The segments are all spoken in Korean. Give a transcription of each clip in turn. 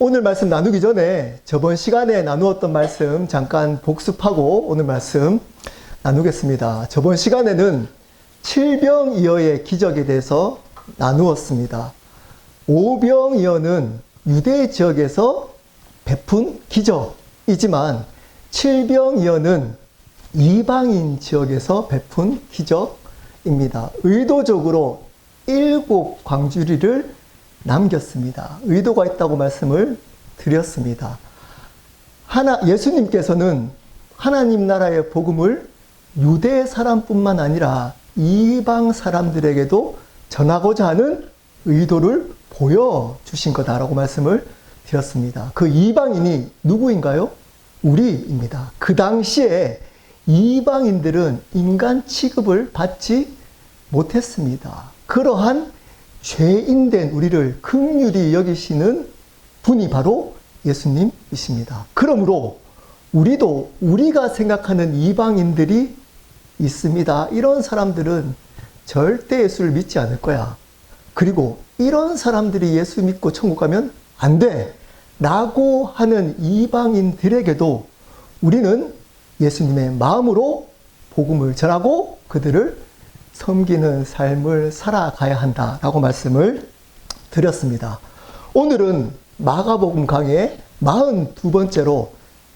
오늘 말씀 나누기 전에 저번 시간에 나누었던 말씀 잠깐 복습하고 오늘 말씀 나누겠습니다. 저번 시간에는 칠병이어의 기적에 대해서 나누었습니다. 오병이어는 유대 지역에서 베푼 기적이지만 칠병이어는 이방인 지역에서 베푼 기적입니다. 의도적으로 7 광주리를 남겼습니다. 의도가 있다고 말씀을 드렸습니다. 예수님께서는 하나님 나라의 복음을 유대 사람뿐만 아니라 이방 사람들에게도 전하고자 하는 의도를 보여주신 거다라고 말씀을 드렸습니다. 그 이방인이 누구인가요? 우리입니다. 그 당시에 이방인들은 인간 취급을 받지 못했습니다. 그러한 죄인된 우리를 긍휼히 여기시는 분이 바로 예수님이십니다. 그러므로 우리도 우리가 생각하는 이방인들이 있습니다. 이런 사람들은 절대 예수를 믿지 않을 거야. 그리고 이런 사람들이 예수 믿고 천국 가면 안 돼. 라고 하는 이방인들에게도 우리는 예수님의 마음으로 복음을 전하고 그들을 섬기는 삶을 살아가야 한다라고 말씀을 드렸습니다. 오늘은 마가복음 강의 42번째로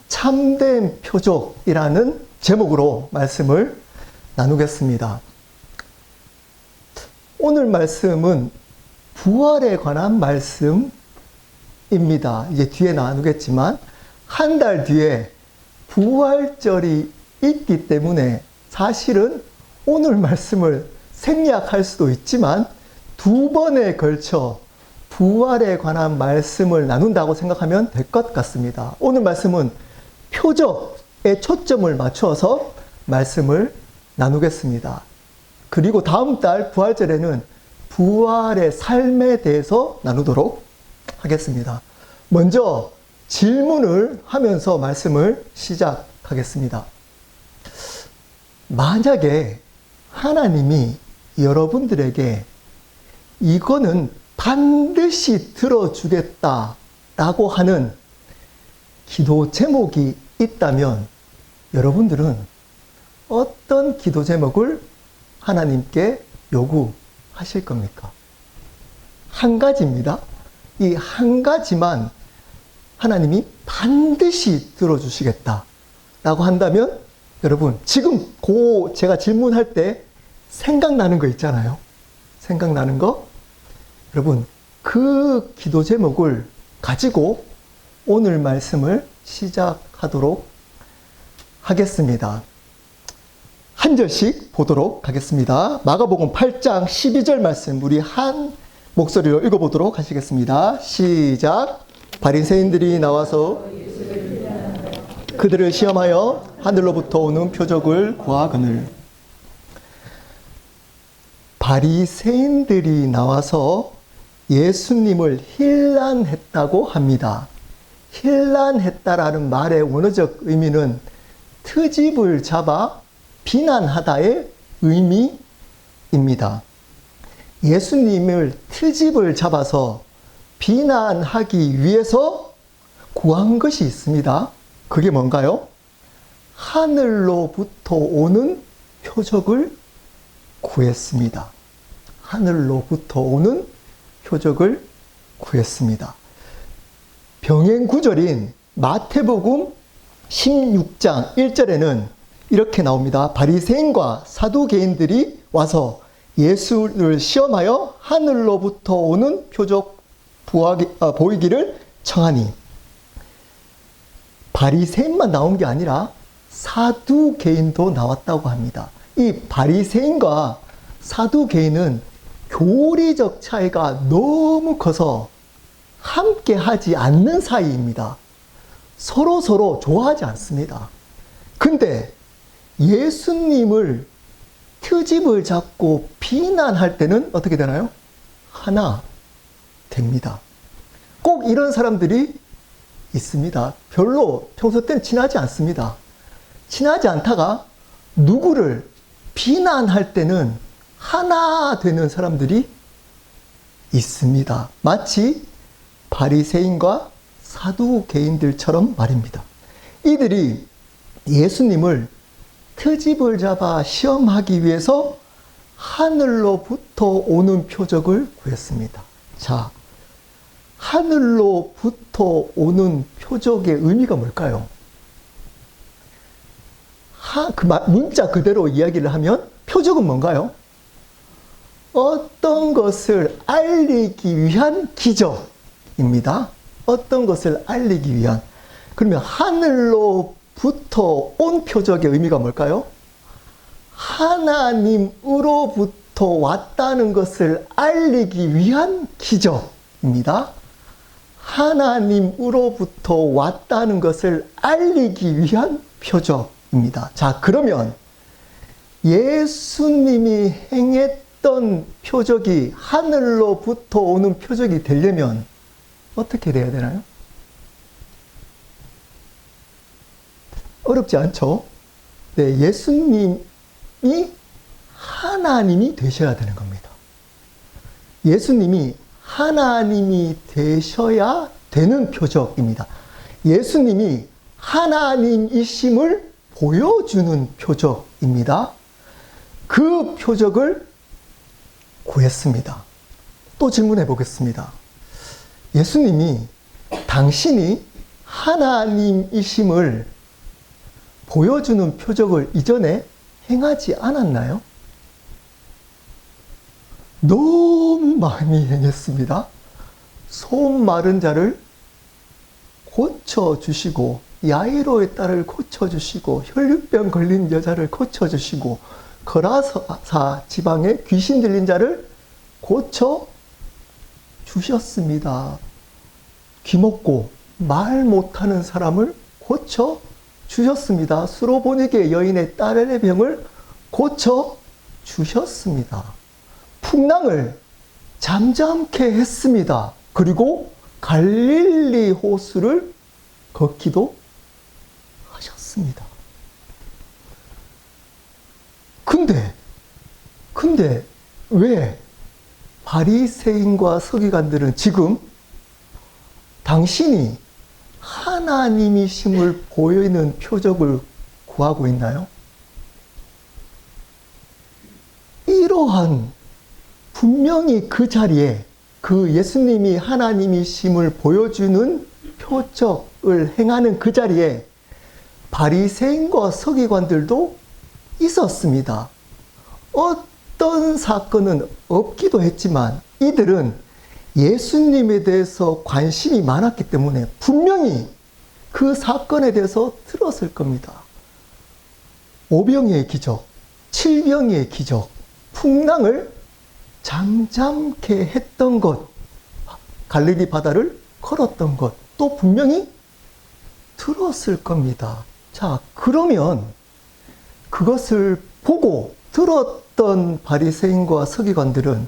참된 표적이라는 제목으로 말씀을 나누겠습니다. 오늘 말씀은 부활에 관한 말씀입니다. 이제 뒤에 나누겠지만 한 달 뒤에 부활절이 있기 때문에 사실은 오늘 말씀을 생략할 수도 있지만 2번에 걸쳐 부활에 관한 말씀을 나눈다고 생각하면 될 것 같습니다. 오늘 말씀은 표적에 초점을 맞춰서 말씀을 나누겠습니다. 그리고 다음 달 부활절에는 부활의 삶에 대해서 나누도록 하겠습니다. 먼저 질문을 하면서 말씀을 시작하겠습니다. 만약에 하나님이 여러분들에게 이거는 반드시 들어주겠다라고 하는 기도 제목이 있다면 여러분들은 어떤 기도 제목을 하나님께 요구하실 겁니까? 한 가지입니다. 이 한 가지만 하나님이 반드시 들어주시겠다라고 한다면 여러분 지금 제가 질문할 때 생각나는 거 있잖아요. 생각나는 거? 여러분 그 기도 제목을 가지고 오늘 말씀을 시작하도록 하겠습니다. 한 절씩 보도록 하겠습니다. 마가복음 8장 12절 말씀 우리 한 목소리로 읽어보도록 하시겠습니다. 시작. 바리새인들이 나와서 그들을 시험하여 하늘로부터 오는 표적을 구하거늘. 바리새인들이 나와서 예수님을 힐난했다고 합니다. 힐난했다라는 말의 원어적 의미는 트집을 잡아 비난하다의 의미입니다. 예수님을 트집을 잡아서 비난하기 위해서 구한 것이 있습니다. 그게 뭔가요? 하늘로부터 오는 표적을 구했습니다. 하늘로부터 오는 표적을 구했습니다. 병행 구절인 마태복음 16장 1절에는 이렇게 나옵니다. 바리새인과 사두개인들이 와서 예수를 시험하여 하늘로부터 오는 표적 보이기를 청하니. 바리새인만 나온 게 아니라 사두개인도 나왔다고 합니다. 이 바리새인과 사두개인은 교리적 차이가 너무 커서 함께 하지 않는 사이입니다. 서로 좋아하지 않습니다. 근데 예수님을 트집을 잡고 비난할 때는 어떻게 되나요? 하나 됩니다. 꼭 이런 사람들이 있습니다. 별로 평소 때는 친하지 않습니다. 친하지 않다가 누구를 비난할 때는 하나 되는 사람들이 있습니다. 마치 바리새인과 사두개인들처럼 말입니다. 이들이 예수님을 트집을 잡아 시험하기 위해서 하늘로부터 오는 표적을 구했습니다. 자, 하늘로부터 오는 표적의 의미가 뭘까요? 문자 그대로 이야기를 하면 표적은 뭔가요? 어떤 것을 알리기 위한 기적입니다. 어떤 것을 알리기 위한. 그러면 하늘로부터 온 표적의 의미가 뭘까요? 하나님으로부터 왔다는 것을 알리기 위한 기적입니다. 하나님으로부터 왔다는 것을 알리기 위한 표적입니다. 자, 그러면 예수님이 행했던 표적이 하늘로부터 오는 표적이 되려면 어떻게 돼야 되나요? 어렵지 않죠? 네, 예수님이 하나님이 되셔야 되는 겁니다. 예수님이 하나님이 되셔야 되는 표적입니다. 예수님이 하나님이심을 보여주는 표적입니다. 그 표적을 구했습니다. 또 질문해 보겠습니다. 예수님이 당신이 하나님이심을 보여주는 표적을 이전에 행하지 않았나요? 너무 많이 행했습니다. 손 마른 자를 고쳐주시고, 야이로의 딸을 고쳐주시고, 혈류병 걸린 여자를 고쳐주시고, 거라사 지방에 귀신 들린 자를 고쳐주셨습니다. 귀먹고 말 못하는 사람을 고쳐주셨습니다. 수로보니게 여인의 딸의 병을 고쳐주셨습니다. 풍랑을 잠잠케 했습니다. 그리고 갈릴리 호수를 걷기도 하셨습니다. 근데 왜 바리새인과 서기관들은 지금 당신이 하나님이심을 보이는 표적을 구하고 있나요? 이러한 분명히 그 자리에 그 예수님이 하나님이심을 보여주는 표적을 행하는 그 자리에 바리새인과 서기관들도 있었습니다. 어떤 사건은 없기도 했지만 이들은 예수님에 대해서 관심이 많았기 때문에 분명히 그 사건에 대해서 들었을 겁니다. 오병이의 기적, 칠병이의 기적, 풍랑을 잠잠케 했던 것, 갈릴리 바다를 걸었던 것, 또 분명히 들었을 겁니다. 자, 그러면 그것을 보고 들었던 바리새인과 서기관들은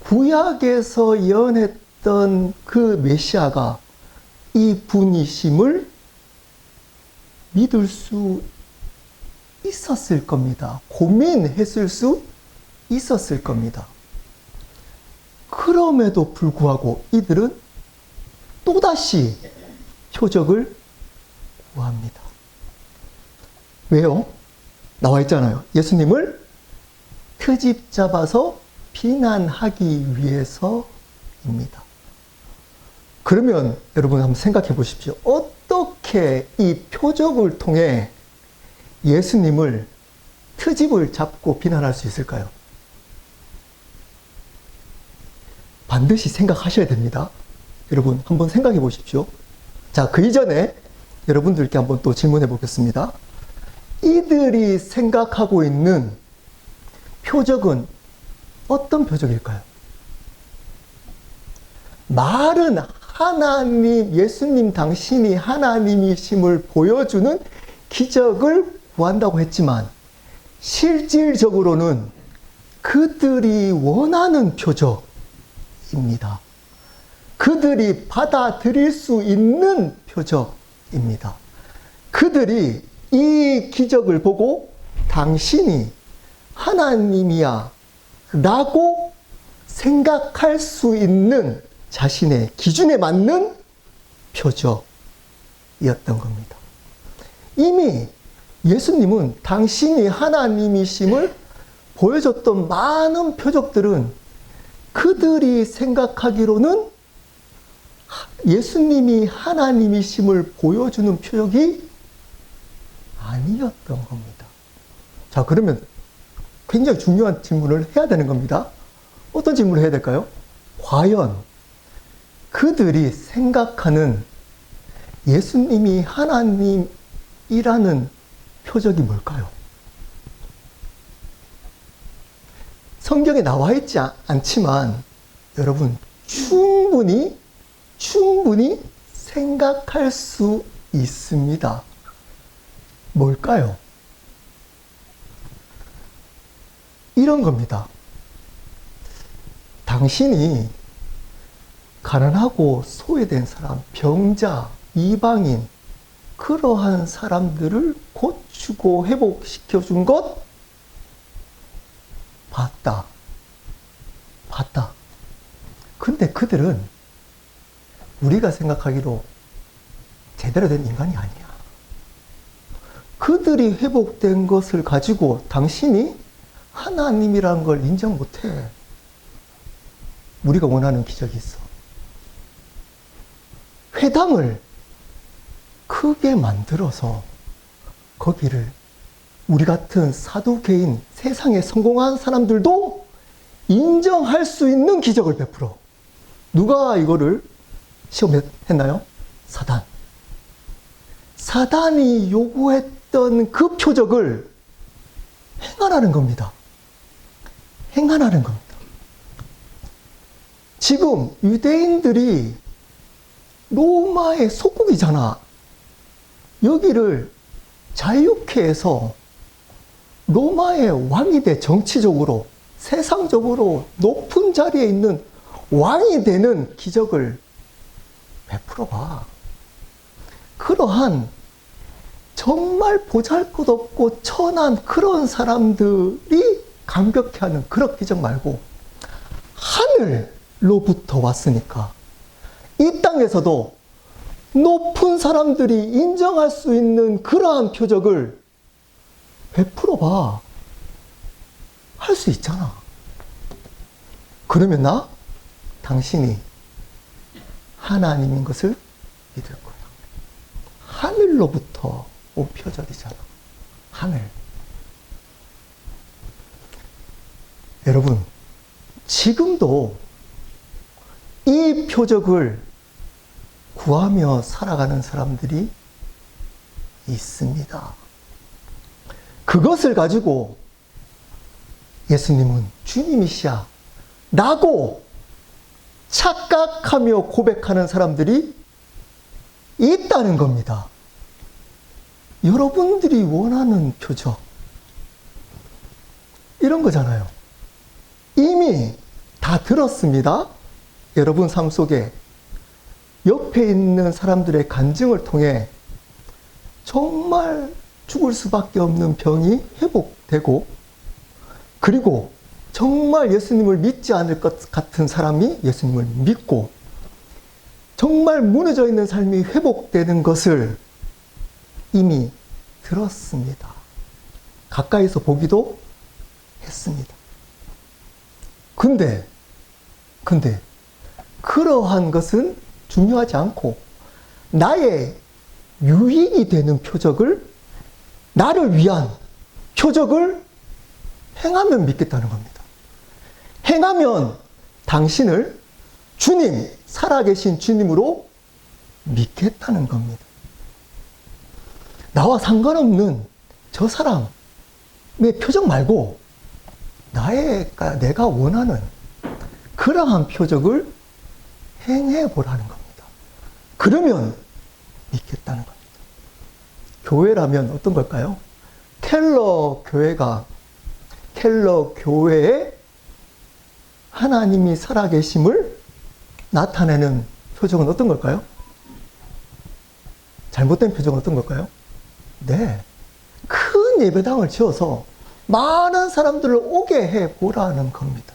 구약에서 예언했던 그 메시아가 이 분이심을 믿을 수 있었을 겁니다. 고민했을 수 있었을 겁니다. 그럼에도 불구하고 이들은 또다시 표적을 구합니다. 왜요? 나와 있잖아요. 예수님을 트집 잡아서 비난하기 위해서입니다. 그러면 여러분 한번 생각해 보십시오. 어떻게 이 표적을 통해 예수님을 트집을 잡고 비난할 수 있을까요? 반드시 생각하셔야 됩니다. 여러분 한번 생각해 보십시오. 자, 그 이전에 여러분들께 한번 또 질문해 보겠습니다. 이들이 생각하고 있는 표적은 어떤 표적일까요? 말은 하나님, 예수님 당신이 하나님이심을 보여주는 기적을 구한다고 했지만 실질적으로는 그들이 원하는 표적입니다. 그들이 받아들일 수 있는 표적입니다. 그들이 이 기적을 보고 당신이 하나님이야 라고 생각할 수 있는 자신의 기준에 맞는 표적이었던 겁니다. 이미 예수님은 당신이 하나님이심을 보여줬던 많은 표적들은 그들이 생각하기로는 예수님이 하나님이심을 보여주는 표적이 아니었던 겁니다. 자, 그러면 굉장히 중요한 질문을 해야 되는 겁니다. 어떤 질문을 해야 될까요? 과연 그들이 생각하는 예수님이 하나님이라는 표적이 뭘까요? 성경에 나와 있지 않지만 여러분 충분히 생각할 수 있습니다. 뭘까요? 이런 겁니다. 당신이 가난하고 소외된 사람, 병자, 이방인, 그러한 사람들을 고치고 회복시켜 준 것 봤다. 근데 그들은 우리가 생각하기로 제대로 된 인간이 아니야. 그들이 회복된 것을 가지고 당신이 하나님이라는 걸 인정 못해. 우리가 원하는 기적이 있어. 회당을 크게 만들어서 거기를 우리 같은 사두개인, 세상에 성공한 사람들도 인정할 수 있는 기적을 베풀어. 누가 이거를 시험했나요? 사단. 사단이 요구했던 그 표적을 행하라는 겁니다. 행하라는 겁니다. 지금 유대인들이 로마의 속국이잖아. 여기를 자유케 해서 로마의 왕이 돼. 정치적으로, 세상적으로 높은 자리에 있는 왕이 되는 기적을 베풀어 봐. 그러한 정말 보잘것없고 천한 그런 사람들이 감격해하는 그런 기적 말고 하늘로부터 왔으니까 이 땅에서도 높은 사람들이 인정할 수 있는 그러한 표적을 베풀어 봐. 할 수 있잖아. 그러면 당신이 하나님인 것을 믿을 거야. 하늘로부터 온 표적이잖아. 하늘. 여러분, 지금도 이 표적을 구하며 살아가는 사람들이 있습니다. 그것을 가지고 예수님은 주님이시야 라고 착각하며 고백하는 사람들이 있다는 겁니다. 여러분들이 원하는 표적, 이런 거잖아요. 이미 다 들었습니다. 여러분 삶 속에 옆에 있는 사람들의 간증을 통해 정말 죽을 수밖에 없는 병이 회복되고, 그리고 정말 예수님을 믿지 않을 것 같은 사람이 예수님을 믿고, 정말 무너져 있는 삶이 회복되는 것을 이미 들었습니다. 가까이서 보기도 했습니다. 근데 그러한 것은 중요하지 않고 나의 유익이 되는 표적을, 나를 위한 표적을 행하면 믿겠다는 겁니다. 행하면 당신을 주님, 살아계신 주님으로 믿겠다는 겁니다. 나와 상관없는 저 사람의 표적 말고 내가 원하는 그러한 표적을 행해보라는 겁니다. 그러면 믿겠다는 겁니다. 교회라면 어떤 걸까요? 켈러 교회에 하나님이 살아계심을 나타내는 표적은 어떤 걸까요? 잘못된 표적은 어떤 걸까요? 네. 큰 예배당을 지어서 많은 사람들을 오게 해보라는 겁니다.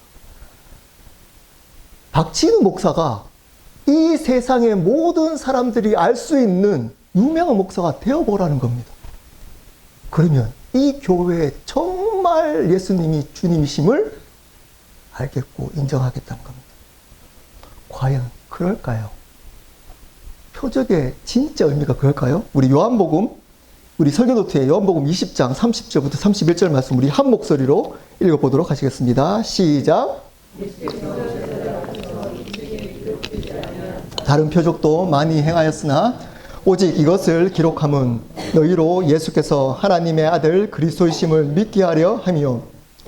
박진우 목사가 이 세상의 모든 사람들이 알 수 있는 유명한 목사가 되어보라는 겁니다. 그러면 이 교회에 정말 예수님이 주님이심을 알겠고 인정하겠다는 겁니다. 과연 그럴까요? 표적의 진짜 의미가 그럴까요? 우리 요한복음, 우리 설교노트에 요한복음 20장 30절부터 31절 말씀 우리 한 목소리로 읽어보도록 하시겠습니다. 시작. 다른 표적도 많이 행하였으나 오직 이것을 기록함은 너희로 예수께서 하나님의 아들 그리스도이심을 믿게 하려 함이요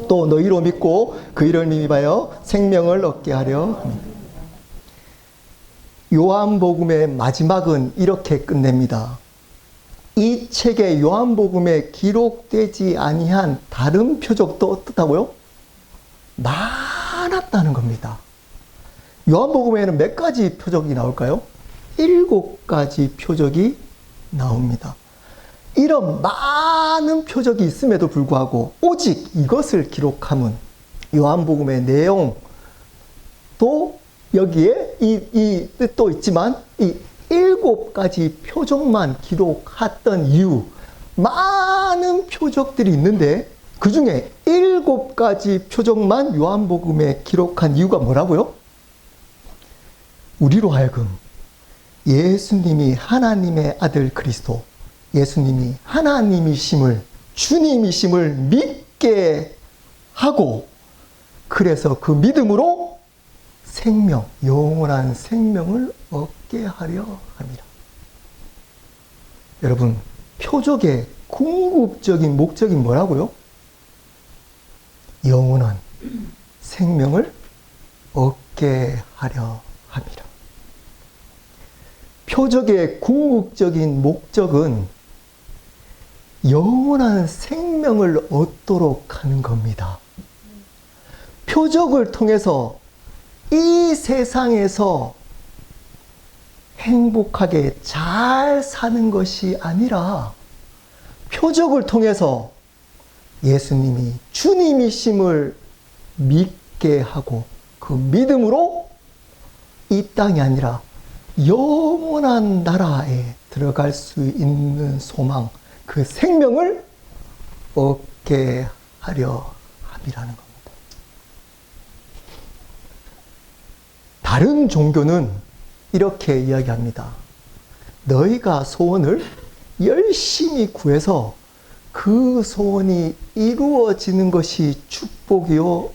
또 너희로 믿고 그 이를 믿어하여 생명을 얻게 하려 함이다. 요한복음의 마지막은 이렇게 끝냅니다. 이 책의 요한복음에 기록되지 아니한 다른 표적도 어떻다고요? 많았다는 겁니다. 요한복음에는 몇 가지 표적이 나올까요? 7가지 표적이 나옵니다. 이런 많은 표적이 있음에도 불구하고 오직 이것을 기록함은 요한복음의 내용도 여기에 이 뜻도 있지만 이 7가지 표적만 기록했던 이유, 많은 표적들이 있는데 그 중에 7가지 표적만 요한복음에 기록한 이유가 뭐라고요? 우리로 하여금 예수님이 하나님의 아들 그리스도, 예수님이 하나님이심을, 주님이심을 믿게 하고 그래서 그 믿음으로 생명, 영원한 생명을 얻게 하려 합니다. 여러분, 표적의 궁극적인 목적이 뭐라고요? 영원한 생명을 얻게 하려 합니다. 표적의 궁극적인 목적은 영원한 생명을 얻도록 하는 겁니다. 표적을 통해서 이 세상에서 행복하게 잘 사는 것이 아니라 표적을 통해서 예수님이 주님이심을 믿게 하고 그 믿음으로 이 땅이 아니라 영원한 나라에 들어갈 수 있는 소망, 그 생명을 얻게 하려 함이라는 겁니다. 다른 종교는 이렇게 이야기합니다. 너희가 소원을 열심히 구해서 그 소원이 이루어지는 것이 축복이요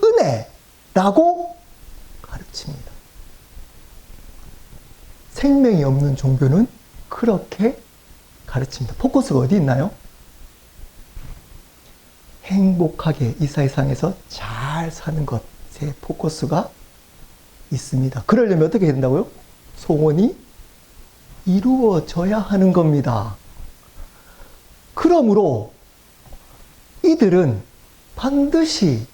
은혜라고 가르칩니다. 생명이 없는 종교는 그렇게 가르칩니다. 포커스가 어디 있나요? 행복하게 이 세상에서 잘 사는 것에 포커스가 있습니다. 그러려면 어떻게 해야 된다고요? 소원이 이루어져야 하는 겁니다. 그러므로 이들은 반드시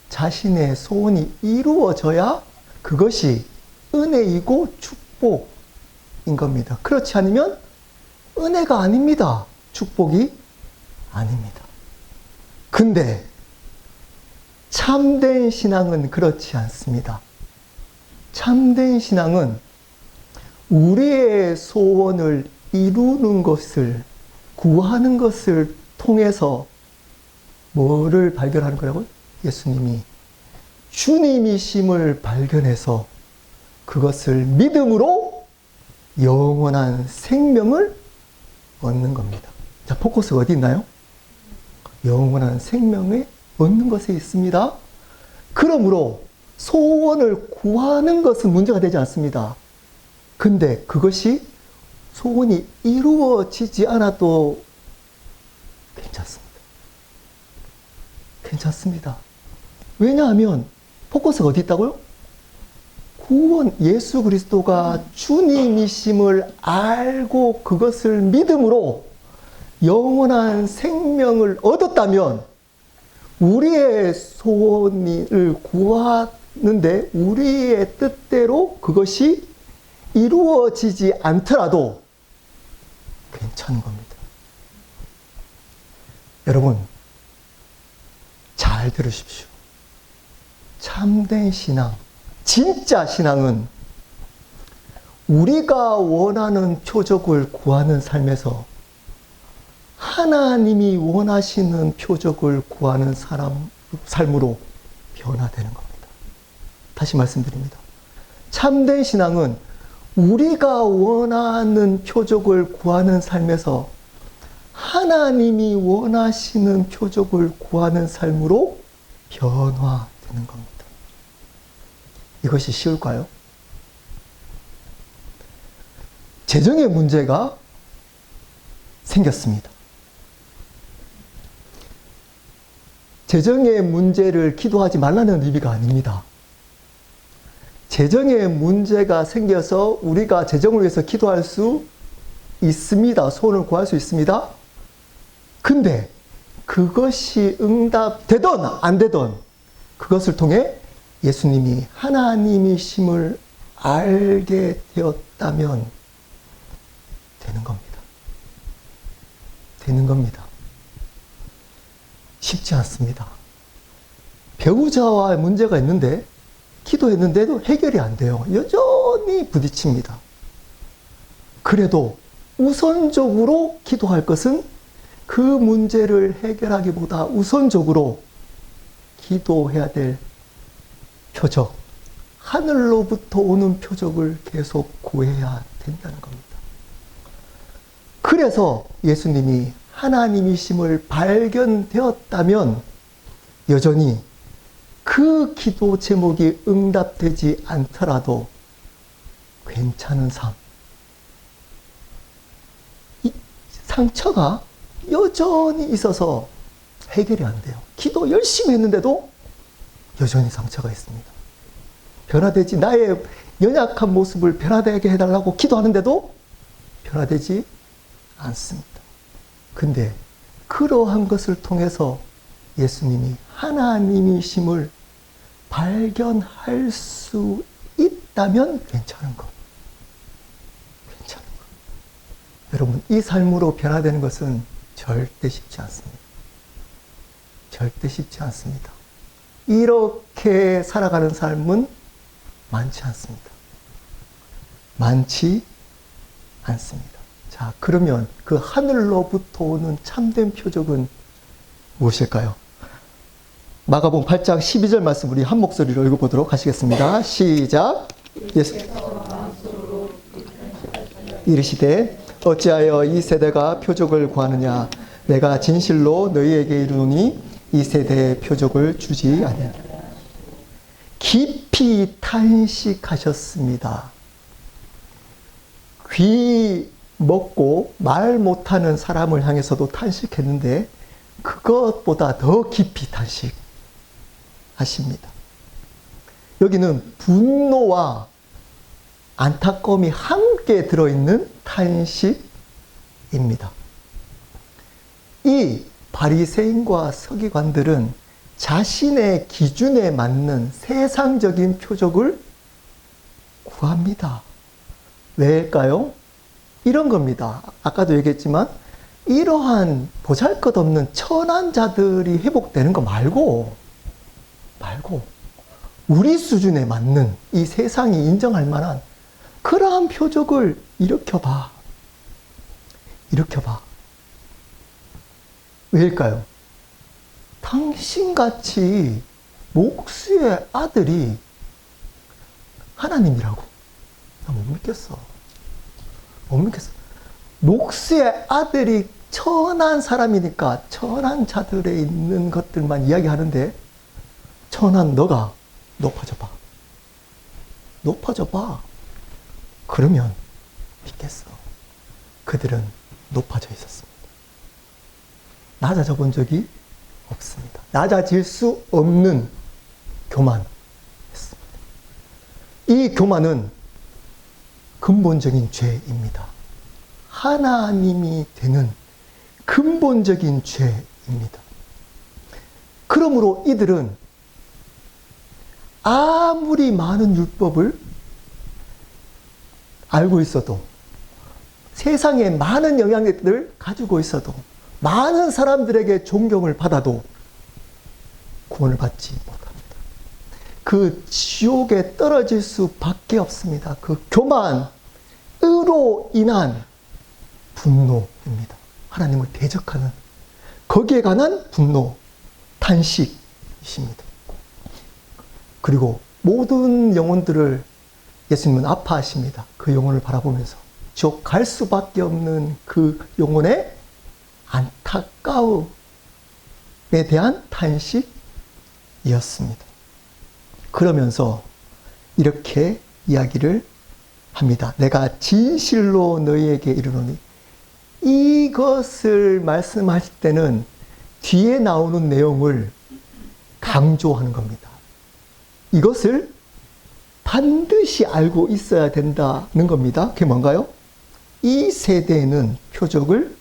자신의 소원이 이루어져야 그것이 은혜이고 축복인 겁니다. 그렇지 않으면 은혜가 아닙니다. 축복이 아닙니다. 근데 참된 신앙은 그렇지 않습니다. 참된 신앙은 우리의 소원을 이루는 것을, 구하는 것을 통해서 뭐를 발견하는 거라고요? 예수님이 주님이심을 발견해서 그것을 믿음으로 영원한 생명을 얻는 겁니다. 자, 포커스가 어디 있나요? 영원한 생명을 얻는 것에 있습니다. 그러므로 소원을 구하는 것은 문제가 되지 않습니다. 근데 그것이 소원이 이루어지지 않아도 괜찮습니다. 괜찮습니다. 왜냐하면 포커스가 어디 있다고요? 구원, 예수 그리스도가 주님이심을 알고 그것을 믿음으로 영원한 생명을 얻었다면 우리의 소원을 구하는데 우리의 뜻대로 그것이 이루어지지 않더라도 괜찮은 겁니다. 여러분, 잘 들으십시오. 참된 신앙, 진짜 신앙은 우리가 원하는 표적을 구하는 삶에서 하나님이 원하시는 표적을 구하는 삶으로 변화되는 겁니다. 다시 말씀드립니다. 참된 신앙은 우리가 원하는 표적을 구하는 삶에서 하나님이 원하시는 표적을 구하는 삶으로 변화되는 겁니다. 이것이 쉬울까요? 재정의 문제가 생겼습니다. 재정의 문제를 기도하지 말라는 의미가 아닙니다. 재정의 문제가 생겨서 우리가 재정을 위해서 기도할 수 있습니다. 소원을 구할 수 있습니다. 근데 그것이 응답되든 안 되든 그것을 통해 예수님이 하나님이심을 알게 되었다면 되는 겁니다. 되는 겁니다. 쉽지 않습니다. 배우자와 문제가 있는데 기도했는데도 해결이 안 돼요. 여전히 부딪힙니다. 그래도 우선적으로 기도할 것은 그 문제를 해결하기보다 우선적으로 기도해야 될 표적, 하늘로부터 오는 표적을 계속 구해야 된다는 겁니다. 그래서 예수님이 하나님이심을 발견되었다면 여전히 그 기도 제목이 응답되지 않더라도 괜찮은 삶. 이 상처가 여전히 있어서 해결이 안 돼요. 기도 열심히 했는데도 여전히 상처가 있습니다. 변화되지, 나의 연약한 모습을 변화되게 해달라고 기도하는데도 변화되지 않습니다. 근데 그러한 것을 통해서 예수님이 하나님이심을 발견할 수 있다면 괜찮은 것. 괜찮은 것. 여러분, 이 삶으로 변화되는 것은 절대 쉽지 않습니다. 절대 쉽지 않습니다. 이렇게 살아가는 삶은 많지 않습니다. 많지 않습니다. 자, 그러면 그 하늘로부터 오는 참된 표적은 무엇일까요? 마가복음 8장 12절 말씀 우리 한 목소리로 읽어보도록 하시겠습니다. 시작. 예수 이르시되 어찌하여 이 세대가 표적을 구하느냐? 내가 진실로 너희에게 이르노니 이 세대에 표적을 주지 아니하리라. 깊이 탄식하셨습니다. 귀 먹고 말 못하는 사람을 향해서도 탄식했는데 그것보다 더 깊이 탄식하십니다. 여기는 분노와 안타까움이 함께 들어있는 탄식입니다. 이 바리새인과 서기관들은 자신의 기준에 맞는 세상적인 표적을 구합니다. 왜일까요? 이런 겁니다. 아까도 얘기했지만 이러한 보잘것없는 천한 자들이 회복되는 거 말고 우리 수준에 맞는 이 세상이 인정할 만한 그러한 표적을 일으켜봐. 왜일까요? 당신같이 목수의 아들이 하나님이라고. 나 못 믿겠어. 목수의 아들이 천한 사람이니까 천한 자들에 있는 것들만 이야기하는데 천한 너가 높아져봐. 그러면 믿겠어. 그들은 높아져 있었습니다. 낮아져 본 적이 없습니다. 낮아질 수 없는 교만했습니다. 이 교만은 근본적인 죄입니다. 하나님이 되는 근본적인 죄입니다. 그러므로 이들은 아무리 많은 율법을 알고 있어도 세상에 많은 영향력들을 가지고 있어도 많은 사람들에게 존경을 받아도 구원을 받지 못합니다. 그 지옥에 떨어질 수밖에 없습니다. 그 교만, 그로 인한 분노입니다. 하나님을 대적하는 거기에 관한 분노, 탄식이십니다. 그리고 모든 영혼들을 예수님은 아파하십니다. 그 영혼을 바라보면서 지옥 갈 수밖에 없는 그 영혼의 안타까움에 대한 탄식이었습니다. 그러면서 이렇게 이야기를 합니다. 내가 진실로 너희에게 이르노니. 이것을 말씀하실 때는 뒤에 나오는 내용을 강조하는 겁니다. 이것을 반드시 알고 있어야 된다는 겁니다. 그게 뭔가요? 이 세대에는 표적을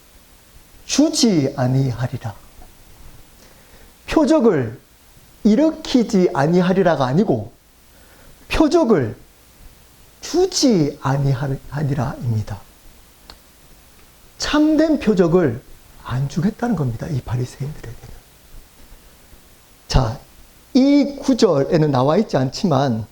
주지 아니하리라. 표적을 일으키지 아니하리라가 아니고 표적을 주지 아니하리라입니다. 참된 표적을 안 주겠다는 겁니다. 이 바리새인들에게는. 자, 이 구절에는 나와 있지 않지만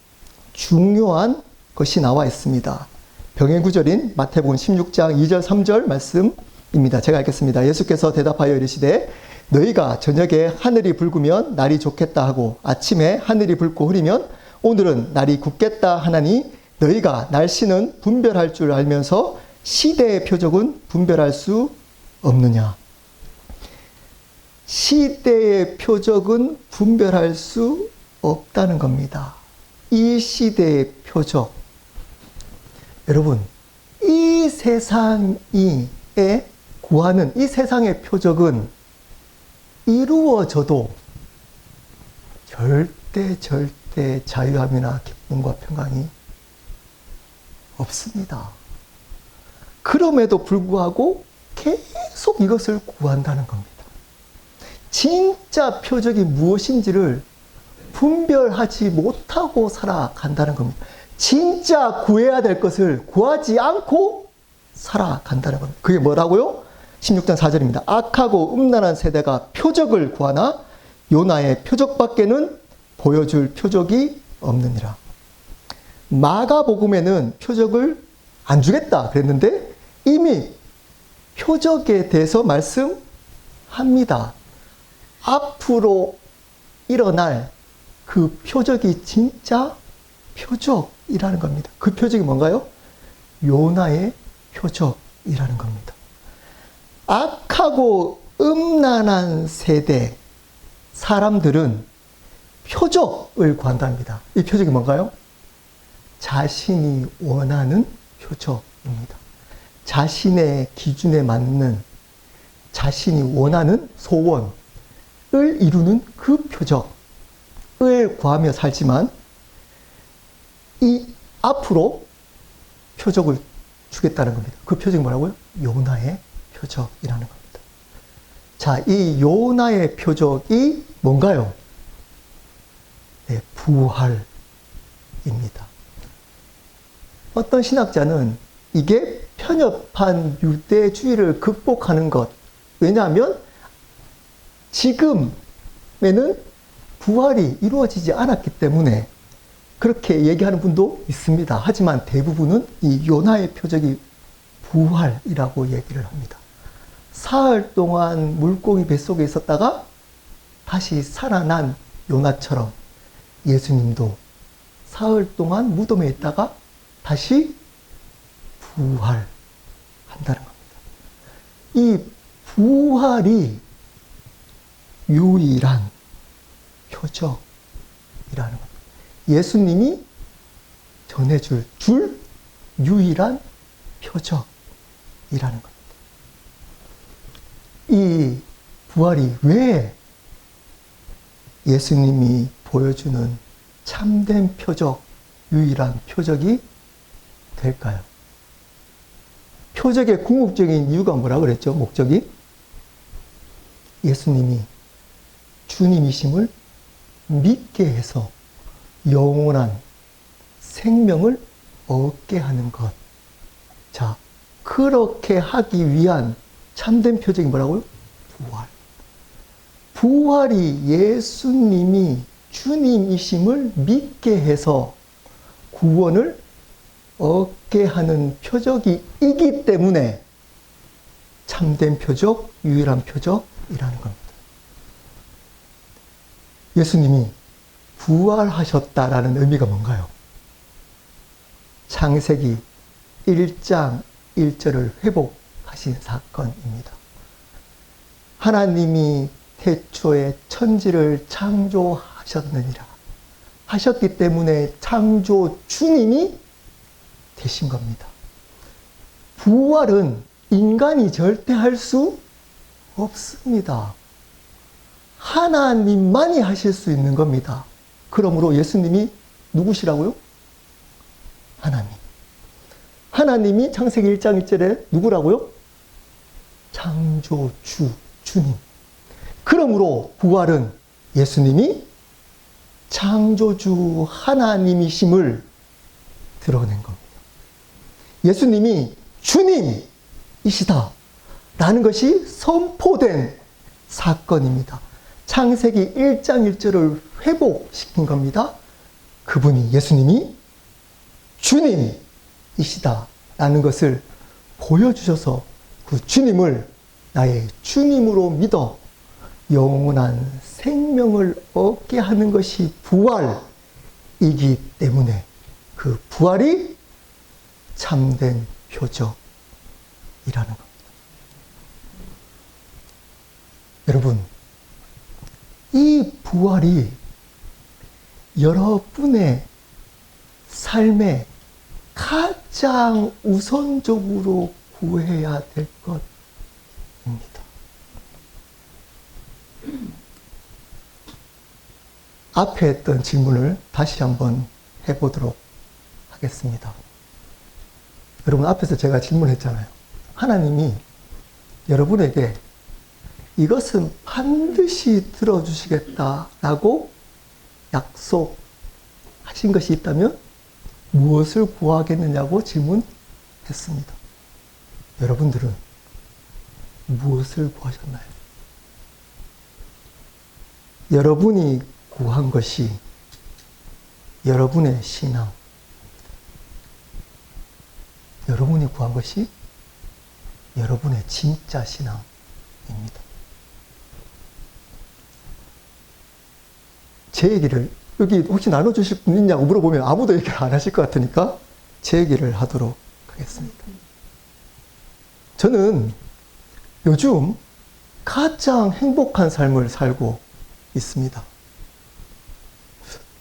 중요한 것이 나와 있습니다. 병행 구절인 마태복음 16장 2절 3절 말씀입니다. 제가 읽겠습니다. 예수께서 대답하여 이르시되 너희가 저녁에 하늘이 붉으면 날이 좋겠다 하고 아침에 하늘이 붉고 흐리면 오늘은 날이 굳겠다 하나니 너희가 날씨는 분별할 줄 알면서 시대의 표적은 분별할 수 없느냐. 시대의 표적은 분별할 수 없다는 겁니다. 이 시대의 표적. 여러분, 이 세상에 구하는 이 세상의 표적은 이루어져도 절대 자유함이나 기쁨과 평강이 없습니다. 그럼에도 불구하고 계속 이것을 구한다는 겁니다. 진짜 표적이 무엇인지를 분별하지 못하고 살아간다는 겁니다. 진짜 구해야 될 것을 구하지 않고 살아간다는 겁니다. 그게 뭐라고요? 16장 4절입니다. 악하고 음란한 세대가 표적을 구하나 요나의 표적밖에는 보여줄 표적이 없느니라. 마가복음에는 표적을 안 주겠다 그랬는데 이미 표적에 대해서 말씀합니다. 앞으로 일어날 그 표적이 진짜 표적이라는 겁니다. 그 표적이 뭔가요? 요나의 표적이라는 겁니다. 악하고 음란한 세대 사람들은 표적을 구한답니다. 이 표적이 뭔가요? 자신이 원하는 표적입니다. 자신의 기준에 맞는 자신이 원하는 소원을 이루는 그 표적을 구하며 살지만 이 앞으로 표적을 주겠다는 겁니다. 그 표적이 뭐라고요? 요나의 표적이라는 겁니다. 자, 이 요나의 표적이 뭔가요? 네, 부활입니다. 어떤 신학자는 이게 편협한 유대주의를 극복하는 것. 왜냐하면 지금에는 부활이 이루어지지 않았기 때문에 그렇게 얘기하는 분도 있습니다. 하지만 대부분은 이 요나의 표적이 부활이라고 얘기를 합니다. 사흘 동안 물고기 뱃속에 있었다가 다시 살아난 요나처럼 예수님도 사흘 동안 무덤에 있다가 다시 부활한다는 겁니다. 이 부활이 유일한 표적이라는 겁니다. 예수님이 전해줄 유일한 표적이라는 겁니다. 이 부활이 왜 예수님이 보여주는 참된 표적, 유일한 표적이 될까요? 표적의 궁극적인 이유가 뭐라고 그랬죠? 목적이? 예수님이 주님이심을 믿게 해서 영원한 생명을 얻게 하는 것. 자, 그렇게 하기 위한 참된 표적이 뭐라고요? 부활. 부활이 예수님이 주님이심을 믿게 해서 구원을 얻게 하는 표적이기 때문에 참된 표적, 유일한 표적이라는 겁니다. 예수님이 부활하셨다라는 의미가 뭔가요? 창세기 1장 1절을 회복하신 사건입니다. 하나님이 태초에 천지를 창조하셨느니라 하셨기 때문에 창조 주님이 되신 겁니다. 부활은 인간이 절대 할 수 없습니다. 하나님만이 하실 수 있는 겁니다. 그러므로 예수님이 누구시라고요? 하나님. 하나님이 창세기 1장 1절에 누구라고요? 창조주, 주님. 그러므로 부활은 예수님이 창조주 하나님이심을 드러낸 겁니다. 예수님이 주님이시다 라는 것이 선포된 사건입니다. 창세기 1장 1절을 회복시킨 겁니다. 그분이 예수님이 주님이시다 라는 것을 보여주셔서 그 주님을 나의 주님으로 믿어 영원한 생명을 얻게 하는 것이 부활이기 때문에 그 부활이 참된 표적이라는 겁니다. 여러분, 이 부활이 여러분의 삶에 가장 우선적으로 구해야 될 것입니다. 앞에 했던 질문을 다시 한번 해보도록 하겠습니다. 여러분, 앞에서 제가 질문했잖아요. 하나님이 여러분에게 이것은 반드시 들어주시겠다라고 약속하신 것이 있다면 무엇을 구하겠느냐고 질문했습니다. 여러분들은 무엇을 구하셨나요? 여러분이 구한 것이 여러분의 신앙, 여러분이 구한 것이 여러분의 진짜 신앙입니다. 제 얘기를 여기 혹시 나눠주실 분 있냐고 물어보면 아무도 얘기를 안 하실 것 같으니까 제 얘기를 하도록 하겠습니다. 저는 요즘 가장 행복한 삶을 살고 있습니다.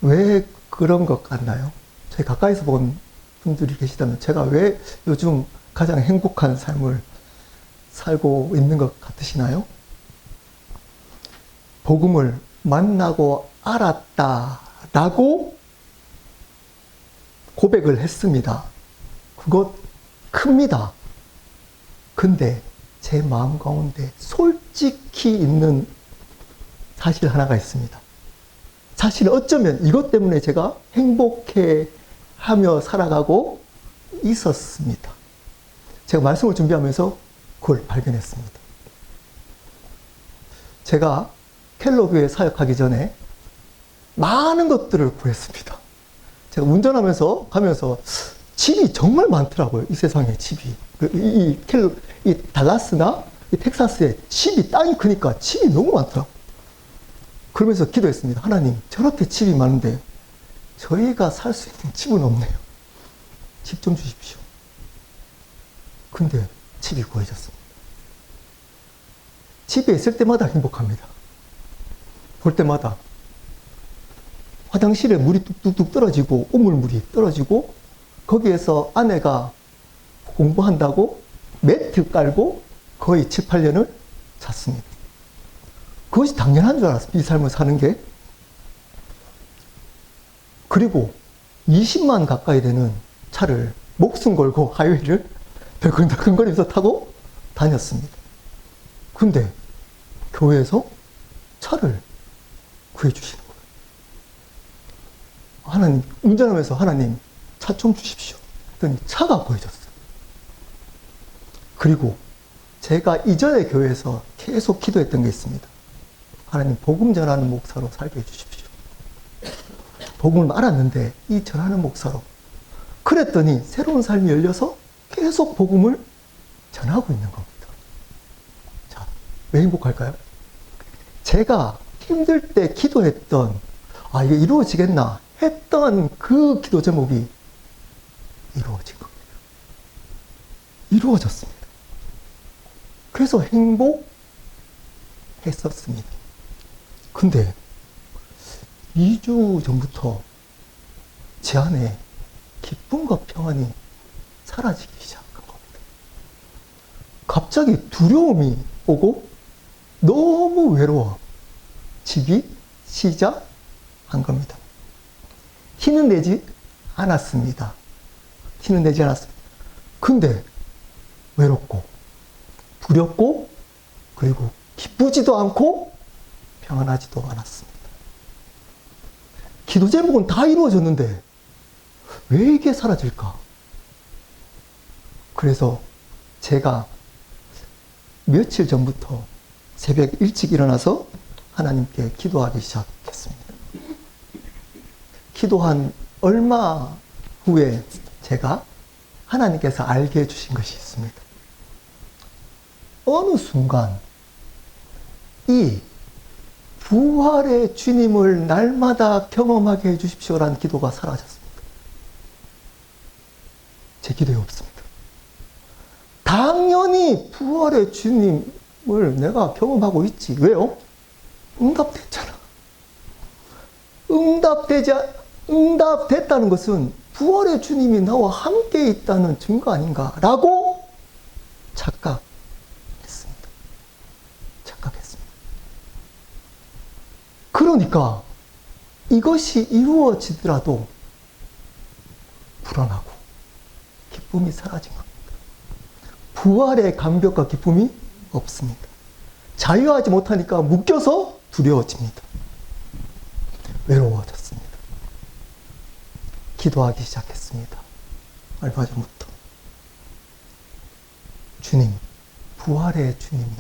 왜 그런 것 같나요? 저희 가까이서 본 분들이 계시다면 제가 왜 요즘 가장 행복한 삶을 살고 있는 것 같으시나요? 복음을 만나고 알았다라고 고백을 했습니다. 그것 큽니다. 근데 제 마음 가운데 솔직히 있는 사실 하나가 있습니다. 사실 어쩌면 이것 때문에 제가 행복해 하며 살아가고 있었습니다. 제가 말씀을 준비하면서 그걸 발견했습니다. 제가 켈로교회 사역하기 전에 많은 것들을 구했습니다. 제가 운전하면서 가면서 집이 정말 많더라고요. 이 세상에 집이. 이 달라스나 이 텍사스에 집이 땅이 크니까 집이 너무 많더라고요. 그러면서 기도했습니다. 하나님, 저렇게 집이 많은데 저희가 살 수 있는 집은 없네요. 집 좀 주십시오. 근데 집이 구해졌습니다. 집에 있을 때마다 행복합니다. 볼 때마다 화장실에 물이 뚝뚝뚝 떨어지고 오물물이 떨어지고 거기에서 아내가 공부한다고 매트 깔고 거의 7, 8년을 잤습니다. 그것이 당연한 줄 알았습니다. 이 삶을 사는 게. 그리고 20만 가까이 되는 차를 목숨 걸고 하이웨이를 덜컹덜컹거리면서 타고 다녔습니다. 근데 교회에서 차를 구해주시는 거예요. 하나님, 운전하면서 하나님 차 좀 주십시오. 했더니 차가 구해졌어요. 그리고 제가 이전에 교회에서 계속 기도했던 게 있습니다. 하나님, 복음 전하는 목사로 살게 해주십시오. 복음을 알았는데 이 전하는 목사로 그랬더니 새로운 삶이 열려서 계속 복음을 전하고 있는 겁니다. 자, 왜 행복할까요? 제가 힘들 때 기도했던, 이게 이루어지겠나 했던 그 기도 제목이 이루어진 겁니다. 이루어졌습니다. 그래서 행복했었습니다. 근데 2주 전부터 제 안에 기쁨과 평안이 사라지기 시작한 겁니다. 갑자기 두려움이 오고 너무 외로워지기 시작한 겁니다. 티는 내지 않았습니다. 티는 내지 않았습니다. 근데 외롭고 두렵고 그리고 기쁘지도 않고 평안하지도 않았습니다. 기도 제목은 다 이루어졌는데 왜 이게 사라질까? 그래서 제가 며칠 전부터 새벽 일찍 일어나서 하나님께 기도하기 시작했습니다. 기도한 얼마 후에 제가 하나님께서 알게 해주신 것이 있습니다. 어느 순간 이 부활의 주님을 날마다 경험하게 해주십시오라는 기도가 사라졌습니다. 제 기도에 없습니다. 당연히 부활의 주님을 내가 경험하고 있지. 왜요? 응답됐잖아. 응답됐다는 것은 부활의 주님이 나와 함께 있다는 증거 아닌가라고 착각했습니다. 그러니까 이것이 이루어지더라도 불안하고 기쁨이 사라진 겁니다. 부활의 감격과 기쁨이 없습니다. 자유하지 못하니까 묶여서 두려워집니다. 외로워졌습니다. 기도하기 시작했습니다. 얼마 전부터. 주님, 부활의 주님이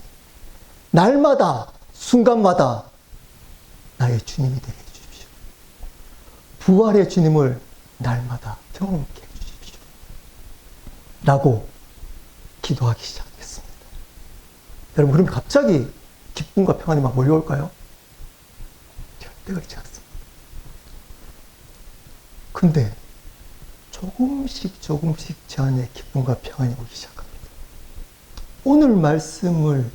날마다, 순간마다 나의 주님이 되게 해주십시오. 부활의 주님을 날마다 경험하게 해주십시오. 라고 기도하기 시작했습니다. 여러분, 그럼 갑자기 기쁨과 평안이 막 몰려올까요? 절대 그렇지 않습니다. 근데 조금씩 제 안에 기쁨과 평안이 오기 시작합니다. 오늘 말씀을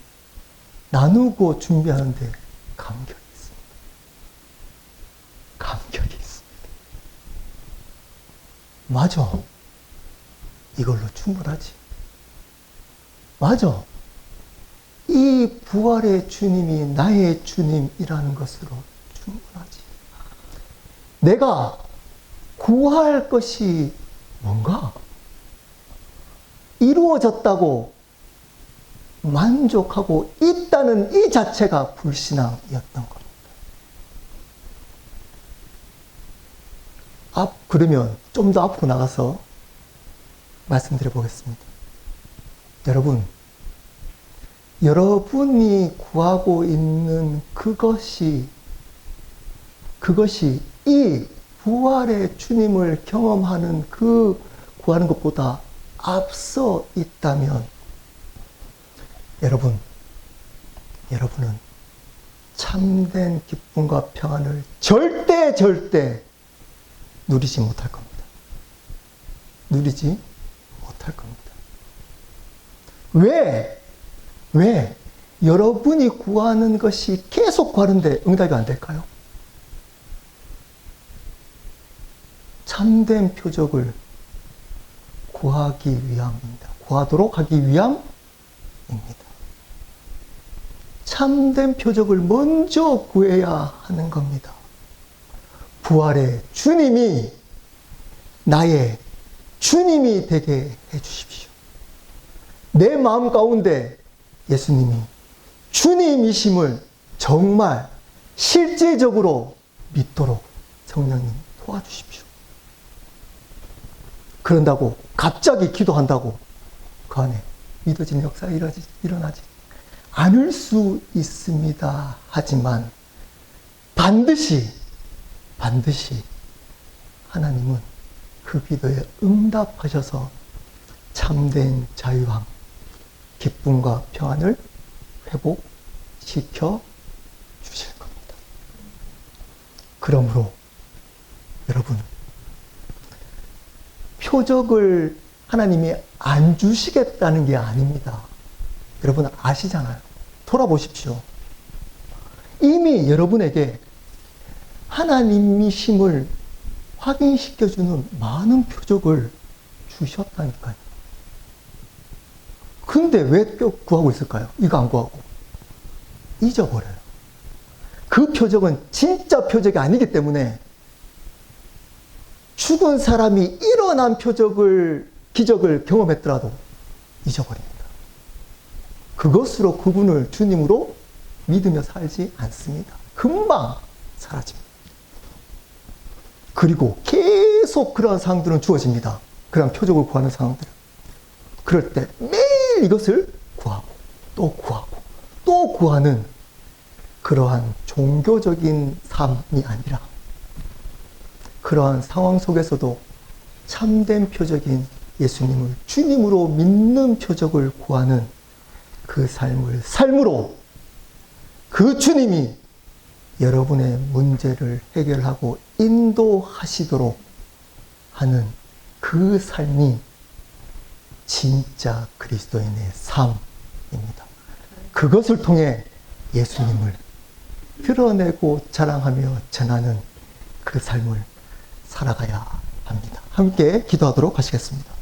나누고 준비하는데 감격이 있습니다. 감격이 있습니다. 맞아. 이걸로 충분하지. 맞아. 이 부활의 주님이 나의 주님이라는 것으로 충분하지. 내가 구할 것이 뭔가? 이루어졌다고 만족하고 있다는 이 자체가 불신앙이었던 겁니다. 그러면 좀 더 앞으로 나가서 말씀드려 보겠습니다. 여러분이 구하고 있는 그것이 이 부활의 주님을 경험하는 그 구하는 것보다 앞서 있다면 여러분은 참된 기쁨과 평안을 절대 누리지 못할 겁니다. 누리지 못할 겁니다. 왜? 여러분이 구하는 것이 계속 구하는데 응답이 안 될까요? 참된 표적을 구하기 위함입니다. 구하도록 하기 위함입니다. 참된 표적을 먼저 구해야 하는 겁니다. 부활의 주님이 나의 주님이 되게 해주십시오. 내 마음 가운데 예수님이 주님이심을 정말 실제적으로 믿도록 성령님 도와주십시오. 그런다고 갑자기 기도한다고 그 안에 믿어지는 역사가 일어나지 않을 수 있습니다. 하지만 반드시 하나님은 그 기도에 응답하셔서 참된 자유함, 기쁨과 평안을 회복시켜 주실 겁니다. 그러므로 여러분, 표적을 하나님이 안 주시겠다는 게 아닙니다. 여러분 아시잖아요. 돌아보십시오. 이미 여러분에게 하나님이심을 확인시켜주는 많은 표적을 주셨다니까요. 근데 왜 구하고 있을까요? 이거 안 구하고. 잊어버려요. 그 표적은 진짜 표적이 아니기 때문에 죽은 사람이 일어난 기적을 경험했더라도 잊어버립니다. 그것으로 그분을 주님으로 믿으며 살지 않습니다. 금방 사라집니다. 그리고 계속 그러한 상황들은 주어집니다. 그러한 표적을 구하는 상황들은. 그럴 때 매일 이것을 구하고 또 구하고 또 구하는 그러한 종교적인 삶이 아니라 그러한 상황 속에서도 참된 표적인 예수님을 주님으로 믿는 표적을 구하는 그 삶으로 그 주님이 여러분의 문제를 해결하고 인도하시도록 하는 그 삶이 진짜 그리스도인의 삶입니다. 그것을 통해 예수님을 드러내고 자랑하며 전하는 그 삶을 살아가야 합니다. 함께 기도하도록 하시겠습니다.